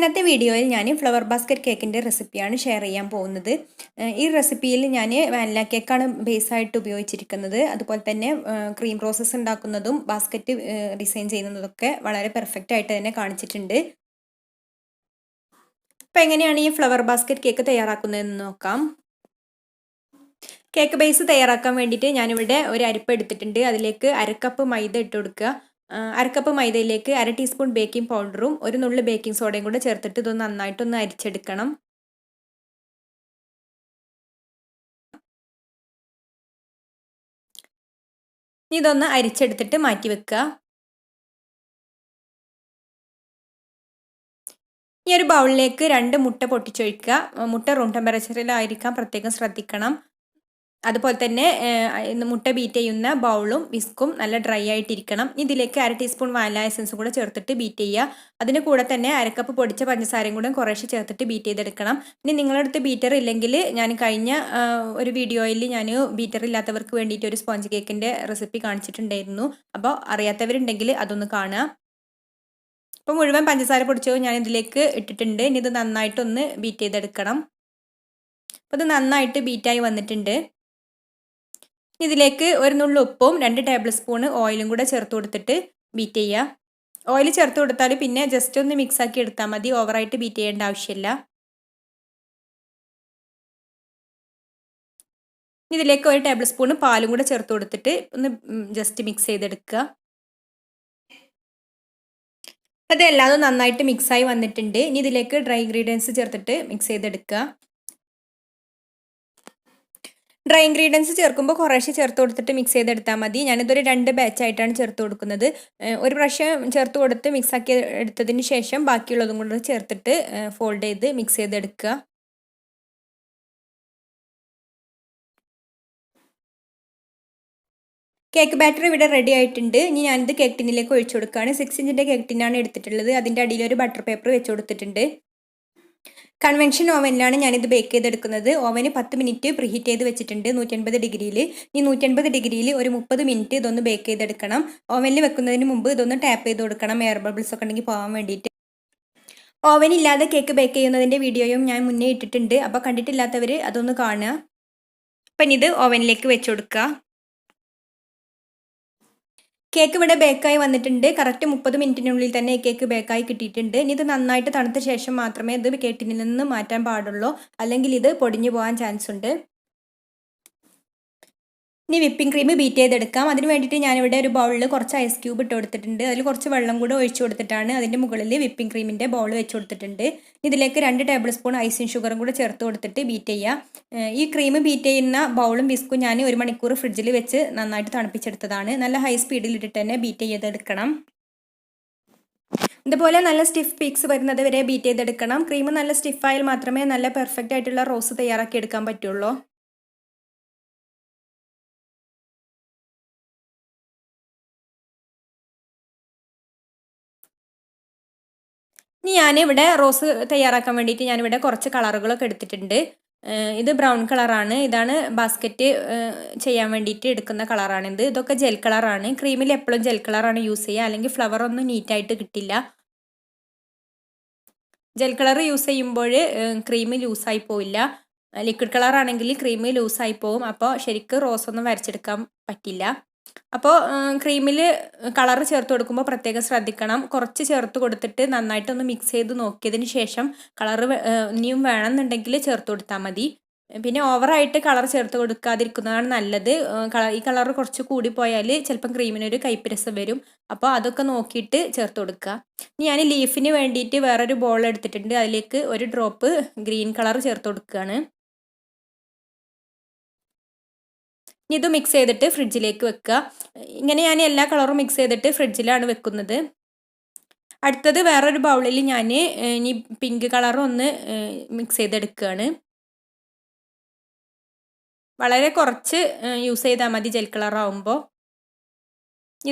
ഇന്നത്തെ വീഡിയോയിൽ ഞാൻ ഫ്ലവർ ബാസ്ക്കറ്റ് കേക്കിൻ്റെ റെസിപ്പിയാണ് ഷെയർ ചെയ്യാൻ പോകുന്നത്. ഈ റെസിപ്പിയിൽ ഞാൻ വാനില കേക്കാണ് ബേസായിട്ട് ഉപയോഗിച്ചിരിക്കുന്നത്. അതുപോലെ തന്നെ ക്രീം റോസസ് ഉണ്ടാക്കുന്നതും ബാസ്ക്കറ്റ് ഡിസൈൻ ചെയ്യുന്നതൊക്കെ വളരെ പെർഫെക്റ്റ് ആയിട്ട് തന്നെ കാണിച്ചിട്ടുണ്ട്. അപ്പോൾ എങ്ങനെയാണ് ഈ ഫ്ലവർ ബാസ്ക്കറ്റ് കേക്ക് തയ്യാറാക്കുന്നതെന്ന് നോക്കാം. കേക്ക് ബേസ് തയ്യാറാക്കാൻ വേണ്ടിയിട്ട് ഞാനിവിടെ ഒരു അരിപ്പ എടുത്തിട്ടുണ്ട്. അതിലേക്ക് അരക്കപ്പ് മൈദ ഇട്ട് കൊടുക്കുക. അരക്കപ്പ് മൈദയിലേക്ക് 1/2 ടീസ്പൂൺ ബേക്കിംഗ് പൗഡറും ഒരു നുള്ളു ബേക്കിംഗ് സോഡയും കൂടെ ചേർത്തിട്ട് ഇത് നന്നായിട്ടൊന്ന് അരിച്ചെടുക്കണം. ഇതൊന്ന് അരിച്ചെടുത്തിട്ട് മാറ്റി വെക്കുക. ഈ ഒരു ബൗളിലേക്ക് 2 മുട്ട പൊട്ടിച്ചൊഴിക്കുക. മുട്ട റൂം ടെമ്പറേച്ചറിലായിരിക്കാൻ പ്രത്യേകം ശ്രദ്ധിക്കണം. അതുപോലെ തന്നെ മുട്ട ബീറ്റ് ചെയ്യുന്ന ബൗളും വിസ്കും നല്ല ഡ്രൈ ആയിട്ടിരിക്കണം. ഇതിലേക്ക് 1/2 ടീസ്പൂൺ വാനില എസൻസ് കൂടെ ചേർത്തിട്ട് ബീറ്റ് ചെയ്യുക. അതിന് കൂടെ തന്നെ അരക്കപ്പ് പൊടിച്ച പഞ്ചസാരയും കൂടെ കുറേശ്ശെ ചേർത്തിട്ട് ബീറ്റ് ചെയ്തെടുക്കണം. ഇനി നിങ്ങളുടെ അടുത്ത് ബീറ്റർ ഇല്ലെങ്കിൽ ഞാൻ കഴിഞ്ഞ ഒരു വീഡിയോയിൽ ഞാൻ ബീറ്റർ ഇല്ലാത്തവർക്ക് വേണ്ടിയിട്ട് ഒരു സ്പോഞ്ച് കേക്കിൻ്റെ റെസിപ്പി കാണിച്ചിട്ടുണ്ടായിരുന്നു. അപ്പോൾ അറിയാത്തവരുണ്ടെങ്കിൽ അതൊന്ന് കാണുക. അപ്പോൾ മുഴുവൻ പഞ്ചസാര പൊടിച്ചത് ഞാൻ ഇതിലേക്ക് ഇട്ടിട്ടുണ്ട്. ഇനി ഇത് നന്നായിട്ടൊന്ന് ബീറ്റ് ചെയ്തെടുക്കണം. അപ്പോൾ ഇത് നന്നായിട്ട് ബീറ്റായി വന്നിട്ടുണ്ട്. ഇതിലേക്ക് ഒരു നുള്ളു ഉപ്പും 2 ടേബിൾ സ്പൂൺ ഓയിലും കൂടെ ചേർത്ത് കൊടുത്തിട്ട് ബീറ്റ് ചെയ്യുക. ഓയിൽ ചേർത്ത് കൊടുത്താൽ പിന്നെ ജസ്റ്റ് ഒന്ന് മിക്സ് ആക്കി എടുത്താൽ മതി. ഓവറായിട്ട് ബീറ്റ് ചെയ്യേണ്ട ആവശ്യമില്ല. ഇതിലേക്ക് 1 ടേബിൾ സ്പൂൺ പാലും കൂടെ ചേർത്ത് കൊടുത്തിട്ട് ഒന്ന് ജസ്റ്റ് മിക്സ് ചെയ്തെടുക്കുക. അതെല്ലാതും നന്നായിട്ട് മിക്സായി വന്നിട്ടുണ്ട്. ഇനി ഇതിലേക്ക് ഡ്രൈ ഇൻഗ്രീഡിയൻസ് ചേർത്തിട്ട് മിക്സ് ചെയ്തെടുക്കുക. ഡ്രൈ ഇൻഗ്രീഡിയൻസ് ചേർക്കുമ്പോൾ കുറേശ്ശെ ചേർത്ത് കൊടുത്തിട്ട് മിക്സ് ചെയ്തെടുത്താൽ മതി. ഞാനിതൊരു 2 ബാച്ചായിട്ടാണ് ചേർത്ത് കൊടുക്കുന്നത്. ഒരു പ്രാവശ്യം ചേർത്ത് കൊടുത്ത് മിക്സാക്കി എടുത്തതിന് ശേഷം ബാക്കിയുള്ളതും കൂടെ ചേർത്തിട്ട് ഫോൾഡ് ചെയ്ത് മിക്സ് ചെയ്തെടുക്കുക. കേക്ക് ബാറ്റർ ഇവിടെ റെഡി ആയിട്ടുണ്ട്. ഇനി ഞാനിത് കേക്ക് ടിന്നിലേക്ക് ഒഴിച്ചു കൊടുക്കുകയാണ്. 6 ഇഞ്ചിൻ്റെ കേക്ക് ടിന്നാണ് എടുത്തിട്ടുള്ളത്. അതിൻ്റെ അടിയിൽ ഒരു ബട്ടർ പേപ്പർ വെച്ച് കൊടുത്തിട്ടുണ്ട്. കൺവെൻഷൻ ഓവനിലാണ് ഞാനിത് ബേക്ക് ചെയ്തെടുക്കുന്നത്. ഓവന് 10 മിനിറ്റ് പ്രീഹീറ്റ് ചെയ്ത് വെച്ചിട്ടുണ്ട് 180 ഡിഗ്രിയിൽ. ഈ 180 ഡിഗ്രിയിൽ ഒരു 30 മിനിറ്റ് ഇതൊന്ന് ബേക്ക് ചെയ്തെടുക്കണം. ഓവനിൽ വെക്കുന്നതിന് മുമ്പ് ഇതൊന്ന് ടാപ്പ് ചെയ്ത് കൊടുക്കണം, എയർ ബബിൾസ് ഒക്കെ ഉണ്ടെങ്കിൽ പോകാൻ വേണ്ടിയിട്ട്. ഓവനില്ലാതെ കേക്ക് ബേക്ക് ചെയ്യുന്നതിൻ്റെ വീഡിയോയും ഞാൻ മുന്നേ ഇട്ടിട്ടുണ്ട്. അപ്പോൾ കണ്ടിട്ടില്ലാത്തവർ അതൊന്ന് കാണുക. അപ്പം ഇത് ഓവനിലേക്ക് വെച്ച് കൊടുക്കുക. കേക്ക് ഇവിടെ ബേക്കായി വന്നിട്ടുണ്ട്. കറക്റ്റ് 30 മിനിറ്റിനുള്ളിൽ തന്നെ ഈ കേക്ക് ബേക്കായി കിട്ടിയിട്ടുണ്ട്. ഇനി ഇത് നന്നായിട്ട് തണുത്ത ശേഷം മാത്രമേ ഇത് കേക്കിൽ നിന്ന് മാറ്റാൻ പാടുള്ളൂ, അല്ലെങ്കിൽ ഇത് പൊടിഞ്ഞു പോകാൻ ചാൻസ് ഉണ്ട്. ഇനി വിപ്പിംഗ് ക്രീം ബീറ്റ് ചെയ്തെടുക്കാം. അതിന് വേണ്ടിയിട്ട് ഞാനിവിടെ ഒരു ബൗളിൽ കുറച്ച് ഐസ് ക്യൂബ് ഇട്ട് കൊടുത്തിട്ടുണ്ട്. അതിൽ കുറച്ച് വെള്ളം കൂടെ ഒഴിച്ചു കൊടുത്തിട്ടാണ് അതിൻ്റെ മുകളിൽ വിപ്പിംഗ് ക്രീമിൻ്റെ ബൗൾ വെച്ച് കൊടുത്തിട്ടുണ്ട്. ഇതിലേക്ക് 2 ടേബിൾ സ്പൂൺ ഐസിങ് ഷുഗറും കൂടെ ചേർത്ത് കൊടുത്തിട്ട് ബീറ്റ് ചെയ്യുക. ഈ ക്രീം ബീറ്റ് ചെയ്യുന്ന ബൗളും വിസ്കും ഞാൻ 1 മണിക്കൂർ ഫ്രിഡ്ജിൽ വെച്ച് നന്നായിട്ട് തണുപ്പിച്ചെടുത്തതാണ്. നല്ല ഹൈ സ്പീഡിൽ ഇട്ടിട്ട് തന്നെ ബീറ്റ് ചെയ്തെടുക്കണം. ഇതുപോലെ നല്ല സ്റ്റിഫ് പീക്സ് വരുന്നത് വരെ ബീറ്റ് ചെയ്തെടുക്കണം. ക്രീം നല്ല സ്റ്റിഫായാൽ മാത്രമേ നല്ല പെർഫെക്റ്റ് ആയിട്ടുള്ള റോസ് തയ്യാറാക്കി എടുക്കാൻ പറ്റുള്ളൂ. ഇനി ഞാനിവിടെ റോസ് തയ്യാറാക്കാൻ വേണ്ടിയിട്ട് ഞാനിവിടെ കുറച്ച് കളറുകളൊക്കെ എടുത്തിട്ടുണ്ട്. ഇത് ബ്രൗൺ കളറാണ്. ഇതാണ് ബാസ്ക്കറ്റ് ചെയ്യാൻ വേണ്ടിയിട്ട് എടുക്കുന്ന കളറാണിത്. ഇതൊക്കെ ജെൽ കളറാണ്. ക്രീമിൽ എപ്പോഴും ജെൽ കളറാണ് യൂസ് ചെയ്യുക, അല്ലെങ്കിൽ ഫ്ലവർ ഒന്നും നീറ്റായിട്ട് കിട്ടില്ല. ജെൽ കളർ യൂസ് ചെയ്യുമ്പോൾ ക്രീം ലൂസായി പോവില്ല. ലിക്വിഡ് കളറാണെങ്കിൽ ക്രീം ലൂസായി പോവും. അപ്പോൾ ശരിക്കും റോസൊന്നും വരച്ചെടുക്കാൻ പറ്റില്ല. അപ്പോൾ ക്രീമിൽ കളർ ചേർത്ത് കൊടുക്കുമ്പോൾ പ്രത്യേകം ശ്രദ്ധിക്കണം. കുറച്ച് ചേർത്ത് കൊടുത്തിട്ട് നന്നായിട്ടൊന്ന് മിക്സ് ചെയ്ത് നോക്കിയതിന് ശേഷം കളർ ഇനിയും വേണമെന്നുണ്ടെങ്കിൽ ചേർത്ത് കൊടുത്താൽ മതി. പിന്നെ ഓവറായിട്ട് കളർ ചേർത്ത് കൊടുക്കാതിരിക്കുന്നതാണ് നല്ലത്. ഈ കളർ കുറച്ച് കൂടിപ്പോയാൽ ചിലപ്പം ക്രീമിനൊരു കയ്പ്പ് രസം വരും. അപ്പോൾ അതൊക്കെ നോക്കിയിട്ട് ചേർത്ത് കൊടുക്കുക. ഇനി ഞാൻ ലീഫിന് വേണ്ടിയിട്ട് വേറൊരു ബോൾ എടുത്തിട്ടുണ്ട്. അതിലേക്ക് ഒരു ഡ്രോപ്പ് ഗ്രീൻ കളർ ചേർത്ത് കൊടുക്കുകയാണ്. ഇനി ഇത് മിക്സ് ചെയ്തിട്ട് ഫ്രിഡ്ജിലേക്ക് വെക്കുക. ഇങ്ങനെ ഞാൻ എല്ലാ കളറും മിക്സ് ചെയ്തിട്ട് ഫ്രിഡ്ജിലാണ് വെക്കുന്നത്. അടുത്തത് വേറൊരു ബൗളിൽ ഞാൻ ഇനി പിങ്ക് കളറും ഒന്ന് മിക്സ് ചെയ്തെടുക്കുകയാണ്. വളരെ കുറച്ച് യൂസ് ചെയ്താൽ മതി ജെൽ കളറാകുമ്പോൾ.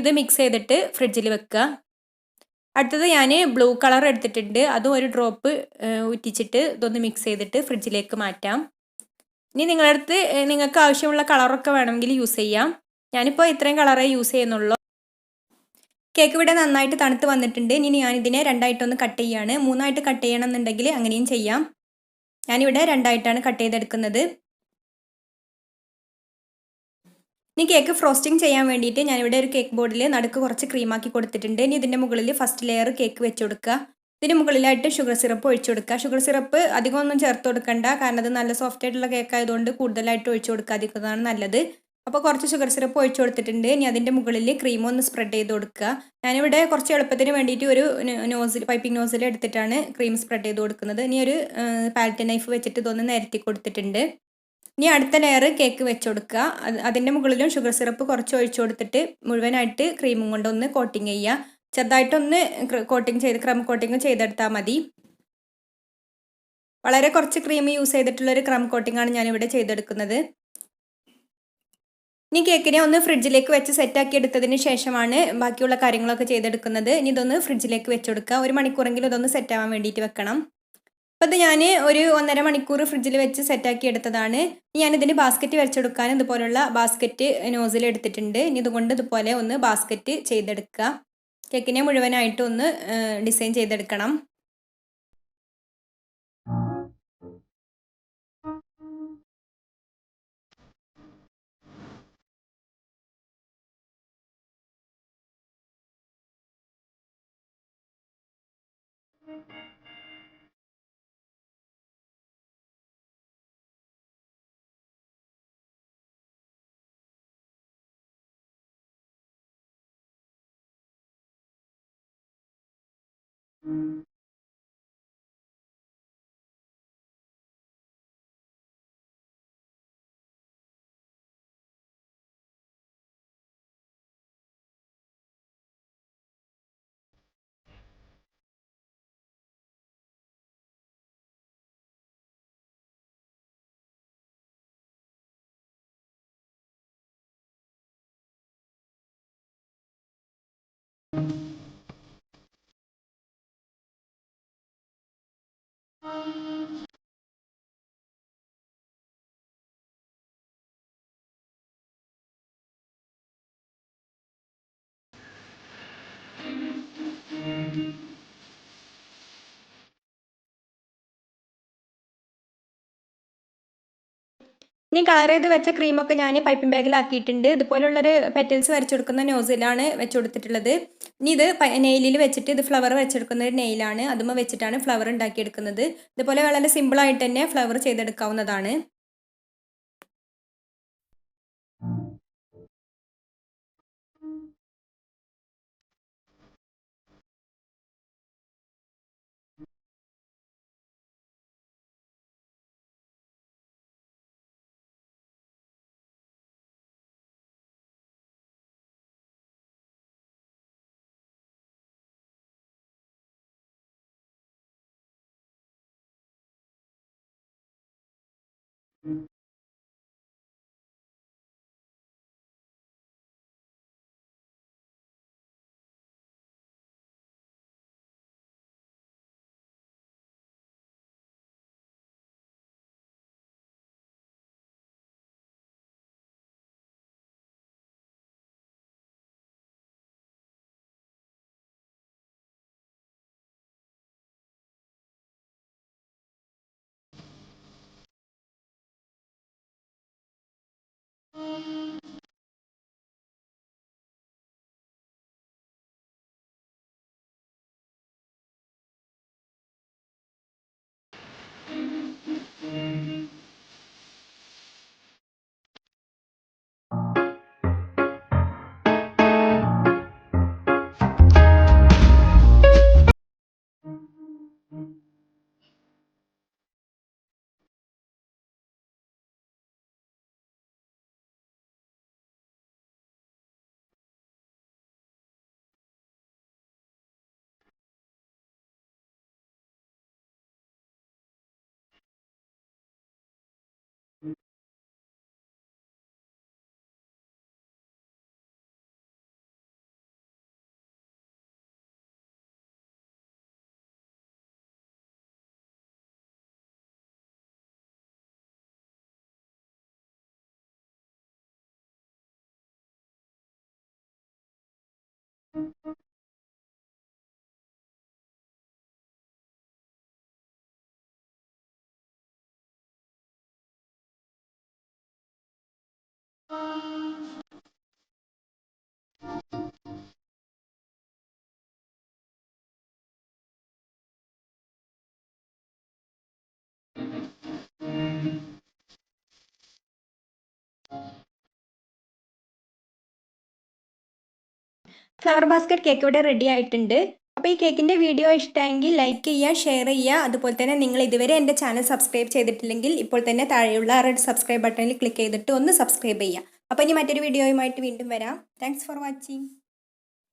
ഇത് മിക്സ് ചെയ്തിട്ട് ഫ്രിഡ്ജിൽ വെക്കുക. അടുത്തത് ഞാൻ ബ്ലൂ കളർ എടുത്തിട്ടുണ്ട്. അതും ഒരു ഡ്രോപ്പ് ഊറ്റിച്ചിട്ട് ഇതൊന്ന് മിക്സ് ചെയ്തിട്ട് ഫ്രിഡ്ജിലേക്ക് മാറ്റാം. ഇനി നിങ്ങളുടെ അടുത്ത് നിങ്ങൾക്ക് ആവശ്യമുള്ള കളറൊക്കെ വേണമെങ്കിൽ യൂസ് ചെയ്യാം. ഞാനിപ്പോൾ ഇത്രയും കളറേ യൂസ് ചെയ്യുന്നുള്ളൂ. കേക്ക് ഇവിടെ നന്നായിട്ട് തണുത്ത് വന്നിട്ടുണ്ട്. ഇനി ഞാനിതിനെ രണ്ടായിട്ടൊന്ന് കട്ട് ചെയ്യാണ്. മൂന്നായിട്ട് കട്ട് ചെയ്യണമെന്നുണ്ടെങ്കിൽ അങ്ങനെയും ചെയ്യാം. ഞാനിവിടെ രണ്ടായിട്ടാണ് കട്ട് ചെയ്തെടുക്കുന്നത്. ഇനി കേക്ക് ഫ്രോസ്റ്റിംഗ് ചെയ്യാൻ വേണ്ടിയിട്ട് ഞാനിവിടെ ഒരു കേക്ക് ബോർഡിൽ നടുക്ക് കുറച്ച് ക്രീമാക്കി കൊടുത്തിട്ടുണ്ട്. ഇനി ഇതിൻ്റെ മുകളിൽ ഫസ്റ്റ് ലെയർ കേക്ക് വെച്ച് കൊടുക്കുക. ഇതിന് മുകളിലായിട്ട് ഷുഗർ സിറപ്പ് ഒഴിച്ചു കൊടുക്കുക. ഷുഗർ സിറപ്പ് അധികം ഒന്നും ചേർത്ത് കൊടുക്കണ്ട, കാരണം അത് നല്ല സോഫ്റ്റ് ആയിട്ടുള്ള കേക്ക് ആയതുകൊണ്ട് കൂടുതലായിട്ട് ഒഴിച്ചു കൊടുക്കാതിരിക്കുന്നതാണ് നല്ലത്. അപ്പോൾ കുറച്ച് ഷുഗർ സിറപ്പ് ഒഴിച്ചു കൊടുത്തിട്ടുണ്ട്. ഇനി അതിൻ്റെ മുകളിൽ ക്രീം ഒന്ന് സ്പ്രെഡ് ചെയ്ത് കൊടുക്കുക. ഞാനിവിടെ കുറച്ച് എളുപ്പത്തിന് വേണ്ടിയിട്ട് ഒരു പൈപ്പിംഗ് നോസിൽ എടുത്തിട്ടാണ് ക്രീം സ്പ്രെഡ് ചെയ്ത് കൊടുക്കുന്നത്. ഇനി ഒരു പാലറ്റ് നൈഫ് വെച്ചിട്ട് ഇതൊന്ന് നിരത്തി കൊടുത്തിട്ടുണ്ട്. ഇനി അടുത്ത ലെയർ കേക്ക് വെച്ച് കൊടുക്കുക. അതിൻ്റെ മുകളിലും ഷുഗർ സിറപ്പ് കുറച്ച് ഒഴിച്ചു കൊടുത്തിട്ട് മുഴുവനായിട്ട് ക്രീമും കൊണ്ടൊന്ന് കോട്ടിങ് ചെയ്യുക. ചെറുതായിട്ടൊന്ന് ക്രം കോട്ടിങ് ചെയ്തെടുത്താൽ മതി. വളരെ കുറച്ച് ക്രീം യൂസ് ചെയ്തിട്ടുള്ളൊരു ക്രം കോട്ടിംഗ് ആണ് ഞാനിവിടെ ചെയ്തെടുക്കുന്നത്. ഇനി കേക്കിനെ ഒന്ന് ഫ്രിഡ്ജിലേക്ക് വെച്ച് സെറ്റാക്കി എടുത്തതിന് ശേഷമാണ് ബാക്കിയുള്ള കാര്യങ്ങളൊക്കെ ചെയ്തെടുക്കുന്നത്. ഇനി ഇതൊന്ന് ഫ്രിഡ്ജിലേക്ക് വെച്ച് കൊടുക്കുക. 1 മണിക്കൂറെങ്കിലും ഇതൊന്ന് സെറ്റ് ആവാൻ വേണ്ടിയിട്ട് വെക്കണം. അപ്പോൾ ഇത് ഞാൻ ഒരു 1.5 മണിക്കൂർ ഫ്രിഡ്ജിൽ വെച്ച് സെറ്റാക്കി എടുത്തതാണ്. ഞാനിതിന് ബാസ്ക്കറ്റ് വരച്ചെടുക്കാൻ ഇതുപോലുള്ള ബാസ്ക്കറ്റ് നോസിൽ എടുത്തിട്ടുണ്ട്. ഇനി ഇതുകൊണ്ട് ഇതുപോലെ ഒന്ന് ബാസ്ക്കറ്റ് ചെയ്തെടുക്കുക. കേക്കിനെ മുഴുവനായിട്ട് ഒന്ന് ഡിസൈൻ ചെയ്തെടുക്കണം. ഇനി കളർ ചെയ്ത് വെച്ച ക്രീമൊക്കെ ഞാൻ പൈപ്പിംഗ് ബാഗിലാക്കിയിട്ടുണ്ട്. ഇതുപോലുള്ളൊരു പെറ്റൽസ് വരച്ചെടുക്കുന്ന നോസിലാണ് വെച്ച് കൊടുത്തിട്ടുള്ളത്. ഇനി ഇത് നെയിലിൽ വെച്ചിട്ട് ഇത് ഫ്ലവർ വെച്ചെടുക്കുന്ന ഒരു നെയിലാണ്. അതുമ്മ വെച്ചിട്ടാണ് ഫ്ലവർ ഉണ്ടാക്കിയെടുക്കുന്നത്. ഇതുപോലെ വളരെ സിമ്പിളായിട്ട് തന്നെ ഫ്ലവർ ചെയ്തെടുക്കാവുന്നതാണ്. ഫ്ലവർ ബാസ്ക്കറ്റ് കേക്ക് ഇവിടെ റെഡി ആയിട്ടുണ്ട്. അപ്പോൾ ഈ കേക്കിൻ്റെ വീഡിയോ ഇഷ്ടമെങ്കിൽ ലൈക്ക് ചെയ്യുക, ഷെയർ ചെയ്യുക. അതുപോലെ തന്നെ നിങ്ങൾ ഇതുവരെ എൻ്റെ ചാനൽ സബ്സ്ക്രൈബ് ചെയ്തിട്ടില്ലെങ്കിൽ ഇപ്പോൾ തന്നെ താഴെയുള്ള റെഡ് സബ്സ്ക്രൈബ് ബട്ടണിൽ ക്ലിക്ക് ചെയ്തിട്ട് ഒന്ന് സബ്സ്ക്രൈബ് ചെയ്യുക. അപ്പോൾ ഇനി മറ്റൊരു വീഡിയോയുമായിട്ട് വീണ്ടും വരാം. Thanks for watching.